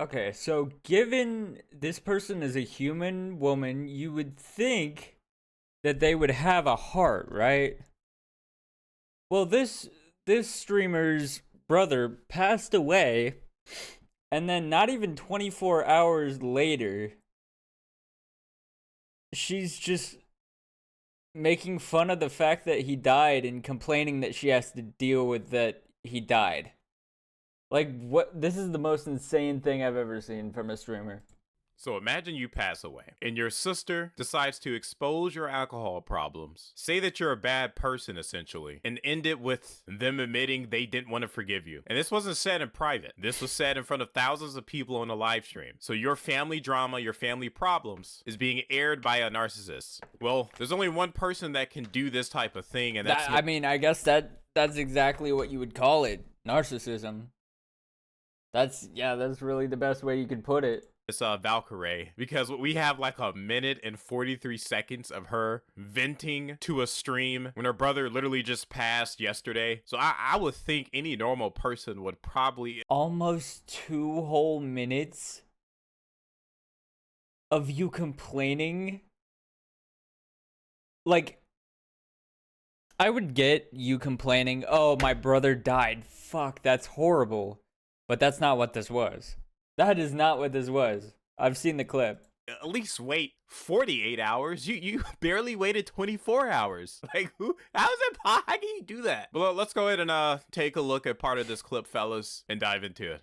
Okay, so given this person is a human woman, you would think that they would have a heart, right? Well, this streamer's brother passed away, and then not even 24 hours later, she's just making fun of the fact that he died and complaining that she has to deal with that he died. Like, what? This is the most insane thing I've ever seen from a streamer. So imagine you pass away and your sister decides to expose your alcohol problems, say that you're a bad person essentially, and end it with them admitting they didn't want to forgive you. And this wasn't said in private. This was said in front of thousands of people on a live stream. So your family drama, your family problems is being aired by a narcissist. Well, there's only one person that can do this type of thing, and that's I mean, I guess that's exactly what you would call it. Narcissism. That's really the best way you could put it. It's Valkyrae, because we have like a minute and 43 seconds of her venting to a stream when her brother literally just passed yesterday. So I would think any normal person would probably Almost 2 whole minutes of you complaining. Like, I would get you complaining, oh, my brother died. Fuck, that's horrible. But that's not what this was. That is not what this was. I've seen the clip. at least wait 48 hours. You barely waited 24 hours. Like, how is it possible? How can you do that? But let's go ahead and take a look at part of this clip, fellas, and dive into it.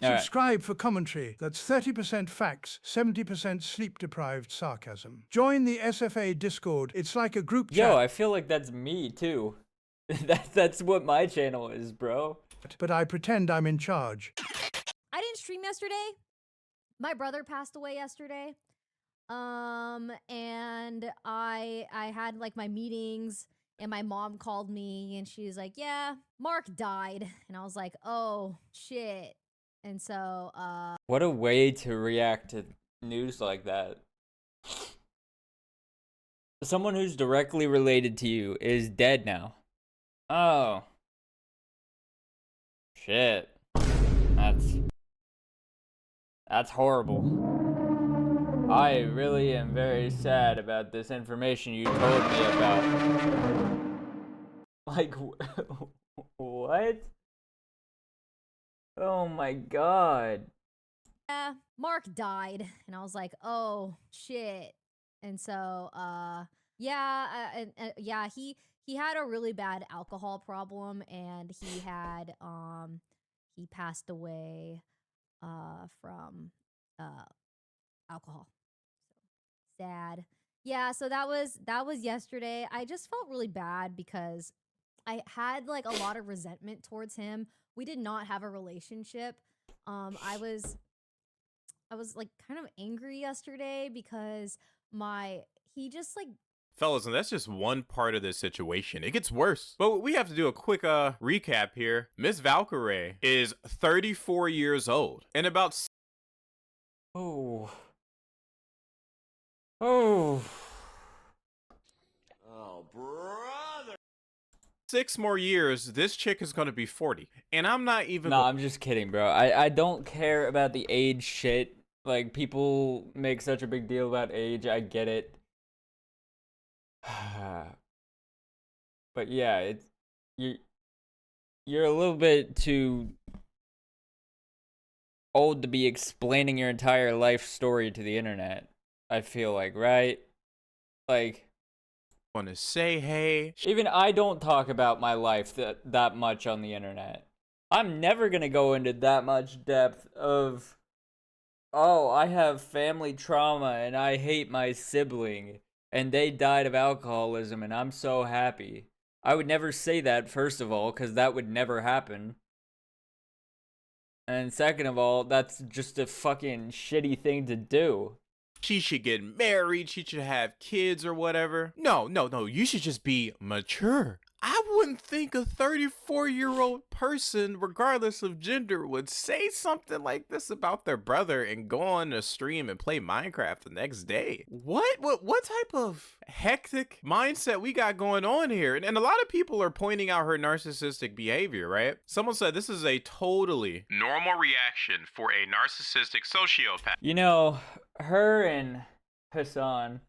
Subscribe for commentary that's 30% facts, 70% sleep-deprived sarcasm. Join the SFA Discord. It's like a group chat. Yo, I feel like that's me too. That's what my channel is, bro. But I pretend I'm in charge. I didn't stream yesterday. My brother passed away yesterday. And I had like my meetings, and my mom called me and she was like, "Yeah, Mark died." And I was like, "Oh, shit." And so What a way to react to news like that. Someone who's directly related to you is dead now. Oh. Shit. That's horrible. I really am very sad about this information you told me about. Like, what? Oh my god. yeah, Mark died. And I was like, "Oh, shit." And so yeah, he had a really bad alcohol problem, and he passed away from alcohol. So sad. Yeah, so that was yesterday. I just felt really bad because I had like a lot of resentment towards him. We did not have a relationship. I was like kind of angry yesterday because he just like Fellas, and that's just one part of this situation. It gets worse. But we have to do a quick recap here. Miss Valkyrae is 34 years old, and about Oh. Oh. Oh, brother. 6 more years, this chick is going to be 40. And I'm not even... No, I'm just kidding, bro. I don't care about the age shit. Like, people make such a big deal about age. I get it. But yeah, you're a little bit too old to be explaining your entire life story to the internet. I feel like, right? Like, want to say, hey... even I don't talk about my life that much on the internet. I'm never gonna go into that much depth of, oh, I have family trauma and I hate my sibling and they died of alcoholism and I'm so happy. I would never say that, first of all, because that would never happen. And second of all, that's just a fucking shitty thing to do. She should get married, she should have kids or whatever. No, you should just be mature. I wouldn't think a 34-year-old person, regardless of gender, would say something like this about their brother and go on a stream and play Minecraft the next day. What type of hectic mindset we got going on here? And a lot of people are pointing out her narcissistic behavior, right? Someone said this is a totally normal reaction for a narcissistic sociopath. You know, her and Hassan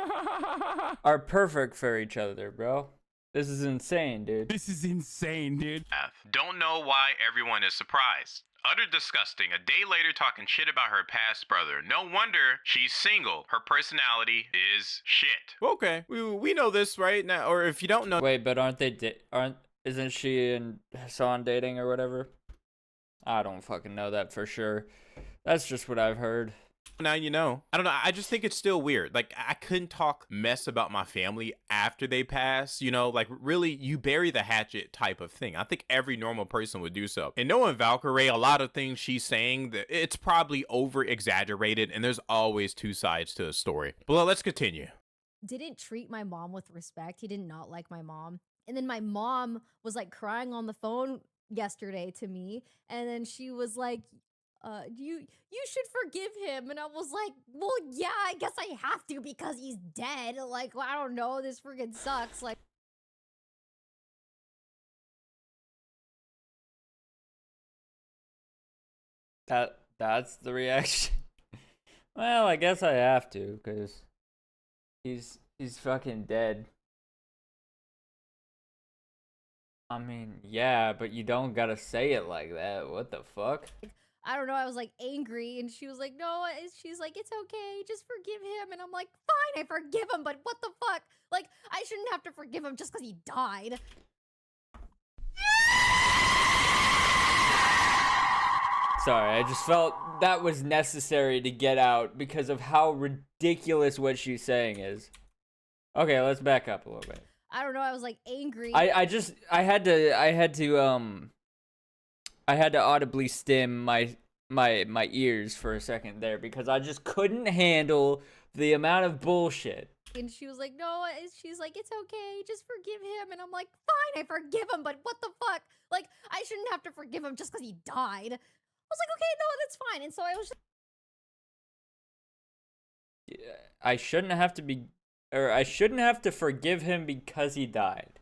are perfect for each other, bro. This is insane, dude. This is insane, dude. Don't know why everyone is surprised. Utter disgusting. A day later talking shit about her past brother. No wonder she's single. Her personality is shit. Okay, we know this right now, or if you don't know. Wait, but isn't she and Hassan dating or whatever? I don't fucking know that for sure. That's just what I've heard. Now you know. I don't know. I just think it's still weird. Like, I couldn't talk mess about my family after they pass. You know, like, really, you bury the hatchet type of thing. I think every normal person would do so. And knowing Valkyrae, a lot of things she's saying, that it's probably over-exaggerated, and there's always two sides to a story. But let's continue. Didn't treat my mom with respect. He did not like my mom. And then my mom was like crying on the phone yesterday to me. And then she was like, you should forgive him. And I was like, well, yeah, I guess I have to because he's dead. Like, well, I don't know, this freaking sucks. Like, That's the reaction. Well, I guess I have to, because he's fucking dead. I mean, yeah, but you don't gotta say it like that. What the fuck? I don't know, I was like angry, and she was like, no, she's like, it's okay, just forgive him. And I'm like, fine, I forgive him, but what the fuck? Like, I shouldn't have to forgive him just because he died. Sorry, I just felt that was necessary to get out because of how ridiculous what she's saying is. Okay, let's back up a little bit. I don't know, I was like angry. I had to audibly stim my ears for a second there because I just couldn't handle the amount of bullshit. And she was like, no, she's like, it's okay, just forgive him. And I'm like, fine, I forgive him, but what the fuck? Like, I shouldn't have to forgive him just because he died. I was like, okay, no, that's fine. And so I was just... I shouldn't have to forgive him because he died.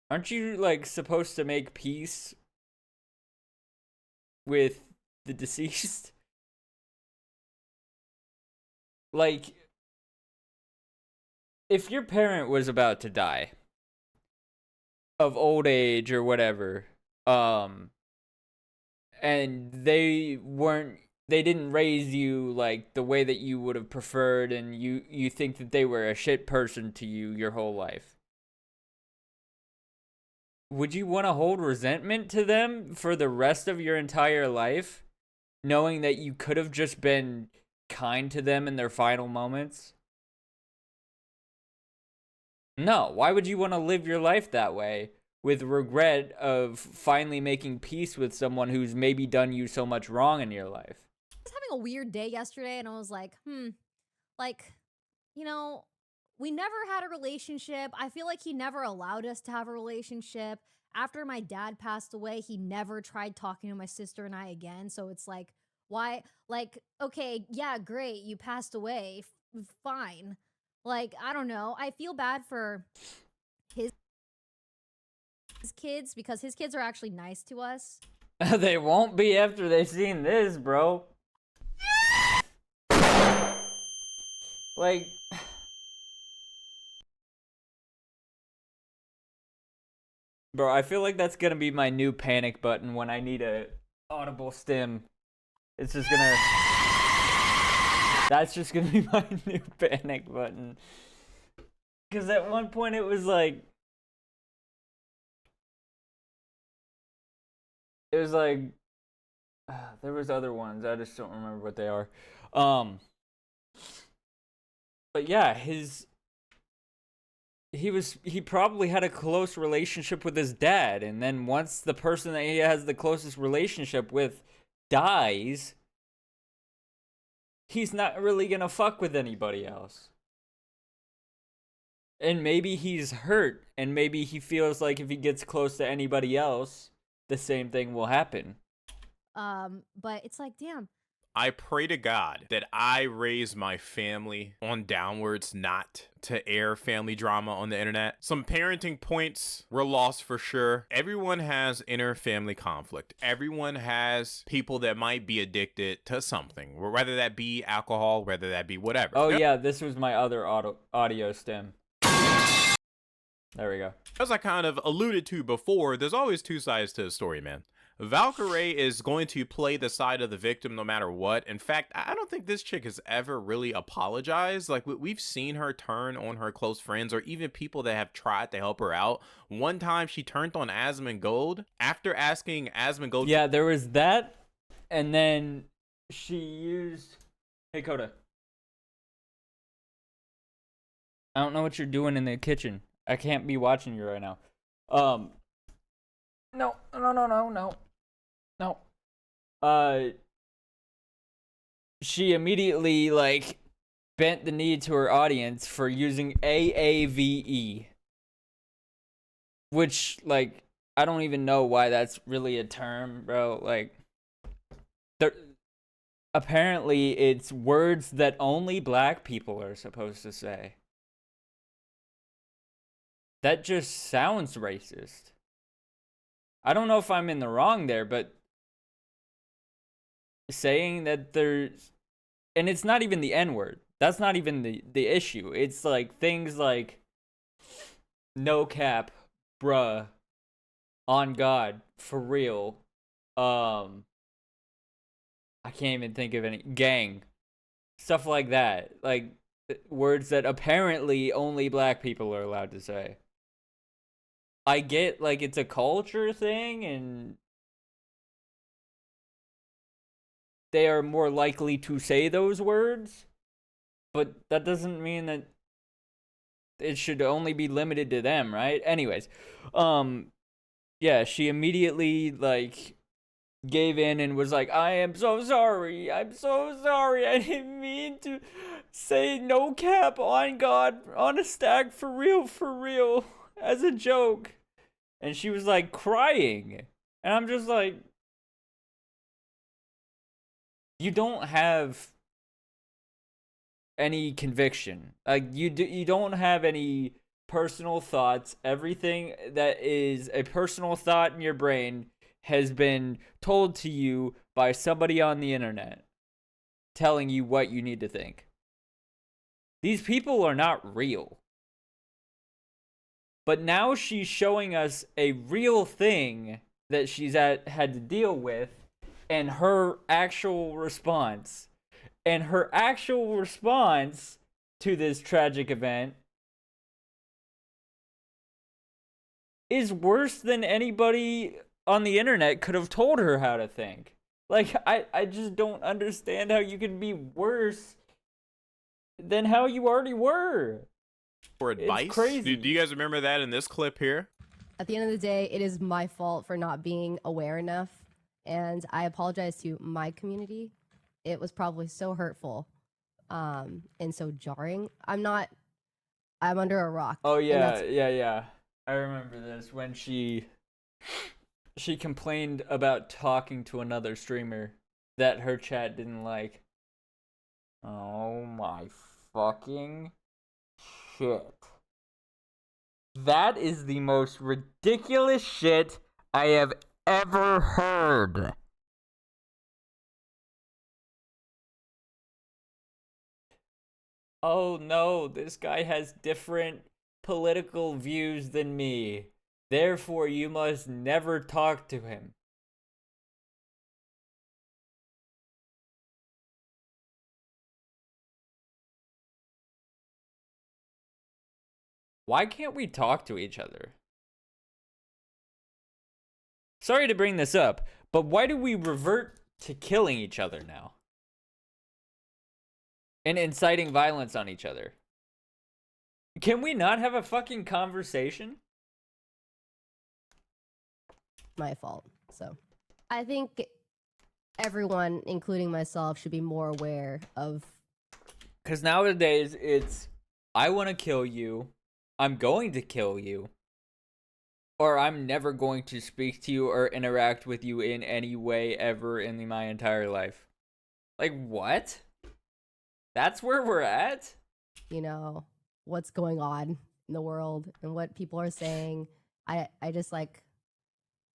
Aren't you, like, supposed to make peace with the deceased? Like, if your parent was about to die of old age or whatever, and they didn't raise you like the way that you would have preferred, and you think that they were a shit person to you your whole life, would you want to hold resentment to them for the rest of your entire life, knowing that you could have just been kind to them in their final moments? No. Why would you want to live your life that way, with regret of finally making peace with someone who's maybe done you so much wrong in your life? I was having a weird day yesterday, and I was like, like, you know, we never had a relationship. I feel like he never allowed us to have a relationship. After my dad passed away, he never tried talking to my sister and I again. So it's like, why? Like, okay, yeah, great, you passed away, fine. Like, I don't know. I feel bad for his kids because his kids are actually nice to us. They won't be after they've seen this, bro. Like... Bro, I feel like that's gonna be my new panic button when I need a audible stim. It's just gonna... That's just gonna be my new panic button. Because at one point it was like... It was like... there was other ones, I just don't remember what they are. But yeah, he probably had a close relationship with his dad, and then once the person that he has the closest relationship with dies, he's not really gonna fuck with anybody else. And maybe he's hurt, and maybe he feels like if he gets close to anybody else, the same thing will happen. But it's like, damn. I pray to God that I raise my family on downwards not to air family drama on the internet. Some parenting points were lost for sure. Everyone has inner family conflict. Everyone has people that might be addicted to something, whether that be alcohol, whether that be whatever. Oh yeah, this was my other audio stem. There we go. As I kind of alluded to before, there's always two sides to the story, man. Valkyrae is going to play the side of the victim no matter what. In fact, I don't think this chick has ever really apologized. Like, we've seen her turn on her close friends or even people that have tried to help her out. One time she turned on Asmongold after asking Asmongold. Yeah, there was that, and then she used... Hey, Coda. I don't know what you're doing in the kitchen. I can't be watching you right now. No. She immediately, like, bent the knee to her audience for using AAVE. Which, like, I don't even know why that's really a term, bro. Like, apparently it's words that only black people are supposed to say. That just sounds racist. I don't know if I'm in the wrong there, but saying that there's... And it's not even the N-word. That's not even the issue. It's like things like no cap, bruh, on God, for real. I can't even think of any. Gang. Stuff like that. Like words that apparently only black people are allowed to say. I get, like, it's a culture thing, and they are more likely to say those words, but that doesn't mean that it should only be limited to them, right? Anyways, yeah, she immediately, like, gave in and was like, I am so sorry, I didn't mean to say no cap on God, on a stack, for real, as a joke. And she was like crying. And I'm just like, you don't have any conviction. Like you don't have any personal thoughts. Everything that is a personal thought in your brain has been told to you by somebody on the internet telling you what you need to think. These people are not real. But now she's showing us a real thing that she's had to deal with, and her actual response. And her actual response to this tragic event is worse than anybody on the internet could have told her how to think. Like, I just don't understand how you can be worse than how you already were. For advice? It's crazy. Do you guys remember that in this clip here? At the end of the day, it is my fault for not being aware enough, and I apologize to my community. It was probably so hurtful and so jarring. I'm under a rock. Oh yeah. I remember this when she complained about talking to another streamer that her chat didn't like. Oh my fucking shit. That is the most ridiculous shit I have ever heard. Oh no, this guy has different political views than me. Therefore, you must never talk to him. Why can't we talk to each other? Sorry to bring this up, but why do we revert to killing each other now? And inciting violence on each other? Can we not have a fucking conversation? My fault. So I think everyone, including myself, should be more aware of... Because nowadays it's, I want to kill you, I'm going to kill you, or I'm never going to speak to you or interact with you in any way ever in my entire life. Like, what? That's where we're at? You know, what's going on in the world and what people are saying. I just like,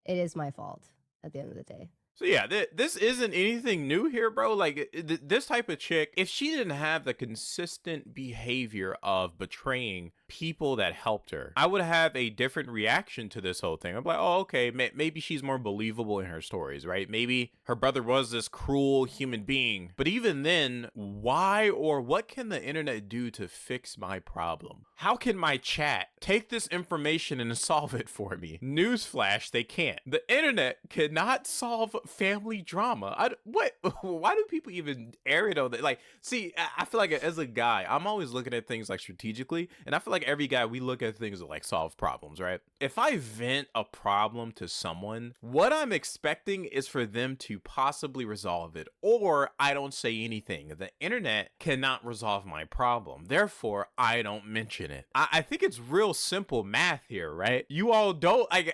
it is my fault at the end of the day. So yeah, this isn't anything new here, bro. Like this type of chick, if she didn't have the consistent behavior of betraying people that helped her, I would have a different reaction to this whole thing. I'm like, oh, okay, maybe she's more believable in her stories, right? Maybe her brother was this cruel human being. But even then, why or what can the internet do to fix my problem? How can my chat take this information and solve it for me? Newsflash, they can't. The internet cannot solve family drama. Why do people even air it on that? Like, see, I feel like as a guy, I'm always looking at things like strategically, and I feel like every guy, we look at things that like solve problems, right? If I vent a problem to someone, what I'm expecting is for them to possibly resolve it, or I don't say anything. The internet cannot resolve my problem, therefore I don't mention it. I think it's real simple math here, right? You all don't. I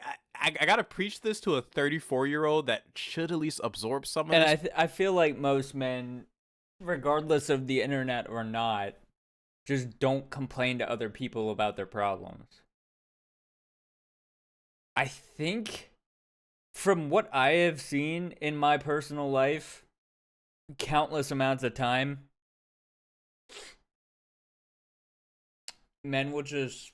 gotta preach this to a 34-year-old that should at least absorb some of And this. I feel like most men, regardless of the internet or not, just don't complain to other people about their problems. I think from what I have seen in my personal life, countless amounts of time, men will just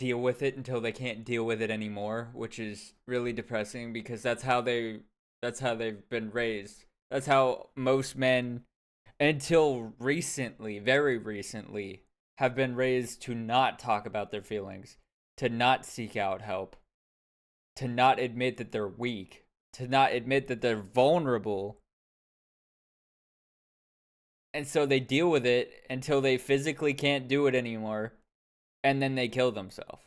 deal with it until they can't deal with it anymore, which is really depressing because that's how they've been raised. That's how most men, until recently, very recently, have been raised to not talk about their feelings, to not seek out help, to not admit that they're weak, to not admit that they're vulnerable. And so they deal with it until they physically can't do it anymore, and then they kill themselves.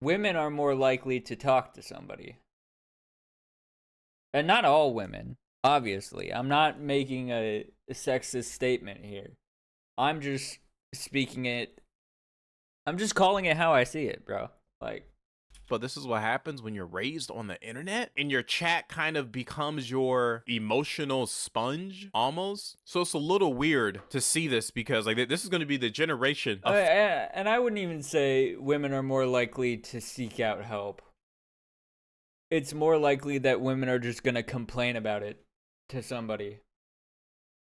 Women are more likely to talk to somebody. And not all women, obviously. I'm not making a sexist statement here. I'm just I'm just calling it how I see it, bro. Like, But this is what happens when you're raised on the internet and your chat kind of becomes your emotional sponge almost. So it's a little weird to see this because like this is going to be the generation of and I wouldn't even say women are more likely to seek out help. It's more likely that women are just going to complain about it to somebody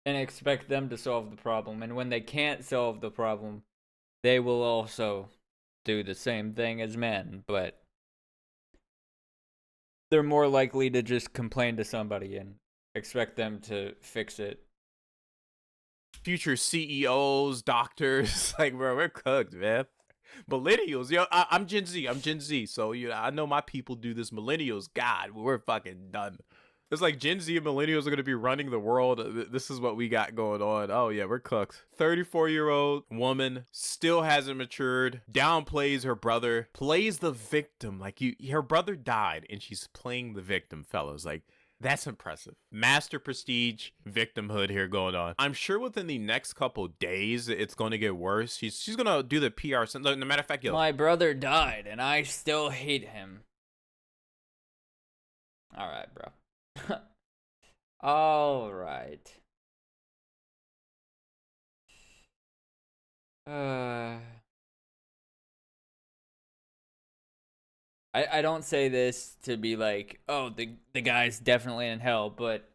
and expect them to solve the problem. And when they can't solve the problem, they will also do the same thing as men, but they're more likely to just complain to somebody and expect them to fix it. future CEOs, doctors. Like, bro, we're cooked, man. Millennials, yo, I'm Gen Z. I'm Gen Z. So, you know, I know my people do this. Millennials, God, we're fucking done. It's like Gen Z and millennials are going to be running the world. This is what we got going on. Oh, yeah, we're cooked. 34-year-old woman still hasn't matured, downplays her brother, plays the victim. Like, her brother died, and she's playing the victim, fellas. Like, that's impressive. Master prestige victimhood here going on. I'm sure within the next couple days, it's going to get worse. She's going to do the PR. No matter of fact, yo. My brother died, and I still hate him. All right, bro. All right. I don't say this to be like, oh, the guy's definitely in hell, but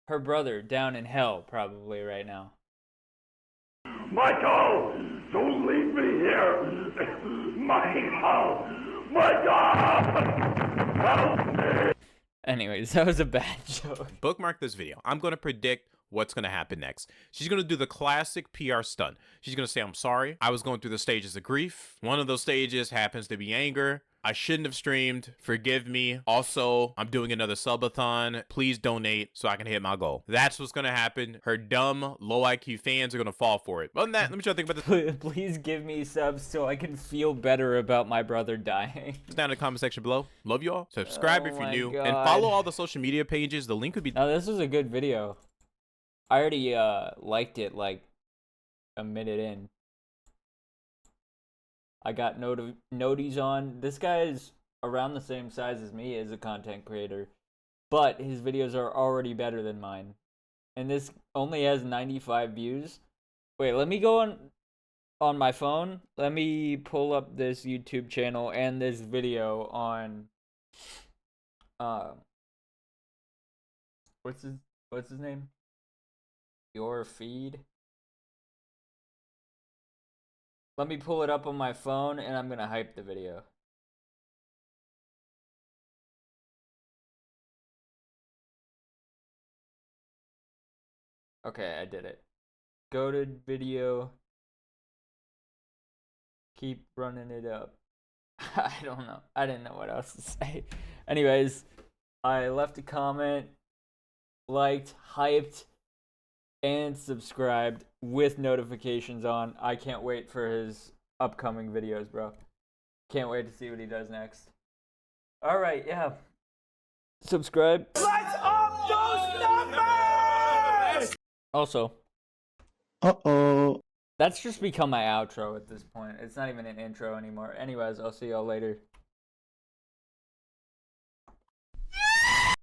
her brother down in hell probably right now. Michael, don't leave me here. Michael, Michael, help me. Anyways, that was a bad joke. Bookmark this video. I'm going to predict what's going to happen next. She's going to do the classic PR stunt. She's going to say, I'm sorry. I was going through the stages of grief. One of those stages happens to be anger. I shouldn't have streamed. Forgive me. Also, I'm doing another subathon. Please donate so I can hit my goal. That's what's going to happen. Her dumb, low IQ fans are going to fall for it. Other than that, let me try to think about this. Please give me subs so I can feel better about my brother dying. Down in the comment section below. Love y'all. Subscribe Oh if you're my new. God. And follow all the social media pages. The link would be Now, this was a good video. I already liked it like a minute in. I got noties on. This guy is around the same size as me as a content creator, but his videos are already better than mine. And this only has 95 views. Wait, let me go on my phone. Let me pull up this YouTube channel and this video on what's his name? Your feed. Let me pull it up on my phone and I'm gonna hype the video. Okay, I did it. Go to video. Keep running it up. I don't know. I didn't know what else to say. Anyways, I left a comment, liked, hyped, and subscribed with notifications on. I can't wait for his upcoming videos, bro. Can't wait to see what he does next. Alright, yeah. Subscribe. Let's up those numbers! Also, Uh-oh. that's just become my outro at this point. It's not even an intro anymore. Anyways, I'll see y'all later.